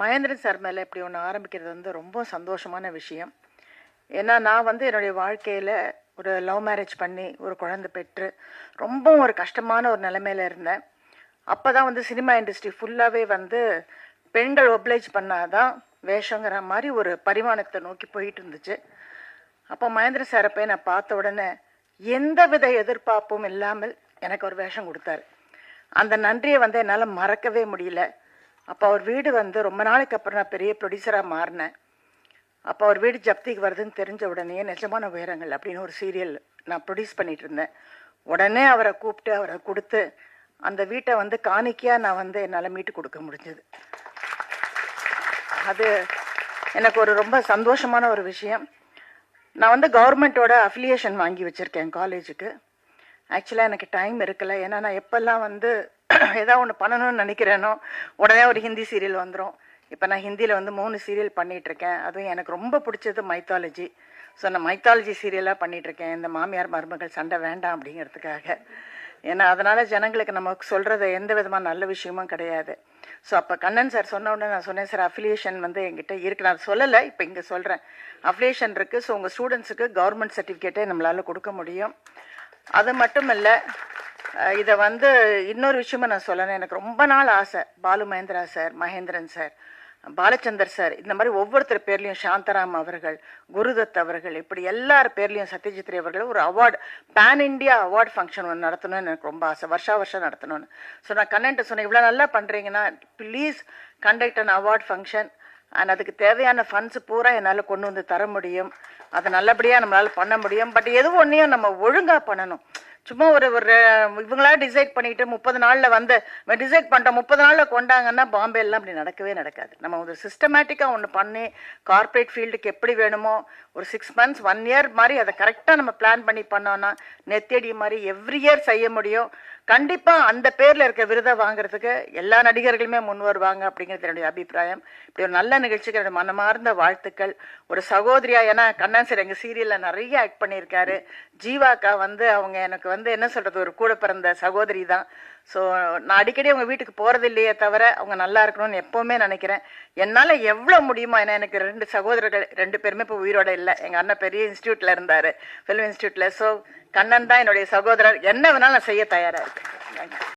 Mahendran sir மேலே இப்படி ஒன்று ஆரம்பிக்கிறது வந்து ரொம்ப சந்தோஷமான விஷயம். ஏன்னா நான் வந்து என்னுடைய வாழ்க்கையில் ஒரு லவ் மேரேஜ் பண்ணி ஒரு குழந்தை பெற்று ரொம்ப ஒரு கஷ்டமான ஒரு நிலைமையில இருந்தேன். அப்போ தான் வந்து சினிமா இண்டஸ்ட்ரி ஃபுல்லாகவே வந்து பெண்கள் ஒப்ளைஜ் பண்ணாதான் வேஷங்கிற மாதிரி ஒரு பரிமாணத்தை நோக்கி போயிட்டு இருந்துச்சு. அப்போ மகேந்திர சாரை போய் நான் பார்த்த உடனே எந்த வித எதிர்பார்ப்பும் இல்லாமல் எனக்கு ஒரு வேஷம் கொடுத்தாரு. அந்த நன்றியை வந்து என்னால் மறக்கவே முடியல. அப்போ அவர் வீடு வந்து ரொம்ப நாளைக்கு அப்புறம் நான் பெரிய ப்ரொடியூசராக மாறினேன். அப்போ அவர் வீடு ஜப்திக்கு வருதுன்னு தெரிஞ்ச உடனே நிஜமான உயரங்கள் அப்படின்னு ஒரு சீரியல் நான் ப்ரொடியூஸ் பண்ணிட்டு இருந்தேன். உடனே அவரை கூப்பிட்டு அவரை கொடுத்து அந்த வீட்டை வந்து காணிக்கையாக நான் வந்து என்னால் மீட்டு கொடுக்க முடிஞ்சது. அது எனக்கு ஒரு ரொம்ப சந்தோஷமான ஒரு விஷயம். நான் வந்து கவர்மெண்ட்டோட அஃபிலியேஷன் வாங்கி வச்சுருக்கேன் காலேஜுக்கு. ஆக்சுவலாக எனக்கு டைம் இருக்கலை. ஏன்னா நான் எப்போல்லாம் வந்து ஏதாவது ஒன்று பண்ணணும்னு நினைக்கிறேனோ உடனே ஒரு ஹிந்தி சீரியல் வந்துடும். இப்போ நான் ஹிந்தியில் வந்து 3 சீரியல் பண்ணிகிட்ருக்கேன். அதுவும் எனக்கு ரொம்ப பிடிச்சது மைத்தாலஜி. ஸோ நான் மைத்தாலஜி சீரியலாக பண்ணிகிட்ருக்கேன். இந்த மாமியார் மருமகள் சண்டை வேண்டாம் அப்படிங்கிறதுக்காக. ஏன்னா அதனால் ஜனங்களுக்கு நமக்கு சொல்கிறது எந்த விதமான நல்ல விஷயமும் கிடையாது. ஸோ அப்போ கண்ணன் சார் சொன்ன உடனே நான் சொன்னேன், சார் அஃபிலியேஷன் வந்து என்கிட்ட இருக்குது. நான் சொல்லலை, இப்போ இங்கே சொல்கிறேன். அஃபிலியேஷன் இருக்குது. ஸோ உங்கள் ஸ்டூடெண்ட்ஸுக்கு கவர்மெண்ட் சர்டிஃபிகேட்டே நம்மளால் கொடுக்க முடியும். அது மட்டும் இல்லை, இதை வந்து இன்னொரு விஷயமா நான் சொல்லணும். எனக்கு ரொம்ப நாள் ஆசை, Balu Mahendra sir, Mahendran sir, Balachander sir, இந்த மாதிரி ஒவ்வொருத்தர் பேர்லையும், சாந்தராம் அவர்கள், குருதத் அவர்கள், இப்படி எல்லார் பேர்லையும், சத்யஜித் ரே அவர்கள் ஒரு award, pan India award function ஒன்று நடத்தணும்னு எனக்கு ரொம்ப ஆசை. வருஷம் நடத்தணும்னு. ஸோ நான் கண்ணன்ட்ட சொன்னேன், இவ்வளோ நல்லா பண்ணுறீங்கன்னா please conduct an award function. And அதுக்கு தேவையான ஃபண்ட்ஸ் பூரா என்னால் கொண்டு வந்து தர முடியும். அதை நல்லபடியாக நம்மளால் பண்ண முடியும். பட் எது ஒன்றையும் நம்ம ஒழுங்காக பண்ணணும். சும்மா ஒரு இவங்களா டிசைட் பண்ணிட்டு 30 நாளில் வந்து டிசைட் பண்ணிட்டோம் 30 நாளில் கொண்டாங்கன்னா பாம்பேலாம் அப்படி நடக்கவே நடக்காது. நம்ம ஒரு சிஸ்டமேட்டிக்காக ஒன்று பண்ணி கார்ப்பரேட் ஃபீல்டுக்கு எப்படி வேணுமோ ஒரு 6 months 1 year மாதிரி அதை கரெக்டாக நம்ம பிளான் பண்ணி பண்ணோன்னா நெத்தடி மாதிரி எவ்ரி இயர் செய்ய முடியும். கண்டிப்பாக அந்த பேரில் இருக்க விருதை வாங்குறதுக்கு எல்லா நடிகர்களுமே முன் வருவாங்க அப்படிங்கிறது என்னுடைய அபிப்பிராயம். இப்படி ஒரு நல்ல நிகழ்ச்சிக்கு என்னுடைய மனமார்ந்த வாழ்த்துக்கள். ஒரு சகோதரியா, ஏன்னா கண்ணன் சார் எங்கள் சீரியலில் நிறைய ஆக்ட் பண்ணியிருக்காரு. ஜீவாக்கா வந்து அவங்க எனக்கு வந்து என்ன சொல்கிறது, ஒரு கூட பிறந்த சகோதரி தான். ஸோ நான் அடிக்கடி அவங்க வீட்டுக்கு போகிறது இல்லையே தவிர அவங்க நல்லா இருக்கணும்னு எப்போவுமே நினைக்கிறேன். என்னால் எவ்வளோ முடியுமோ, ஏன்னா எனக்கு 2 சகோதரர்கள், 2 பேருமே இப்போ உயிரோட இல்லை. எங்கள் அண்ணன் பெரிய இன்ஸ்டியூட்டில் இருந்தார், ஃபிலிம் இன்ஸ்டியூட்டில். ஸோ கண்ணன் தான் என்னுடைய சகோதரர். என்ன வேணாலும் நான் செய்ய தயாராக இருக்கேன்.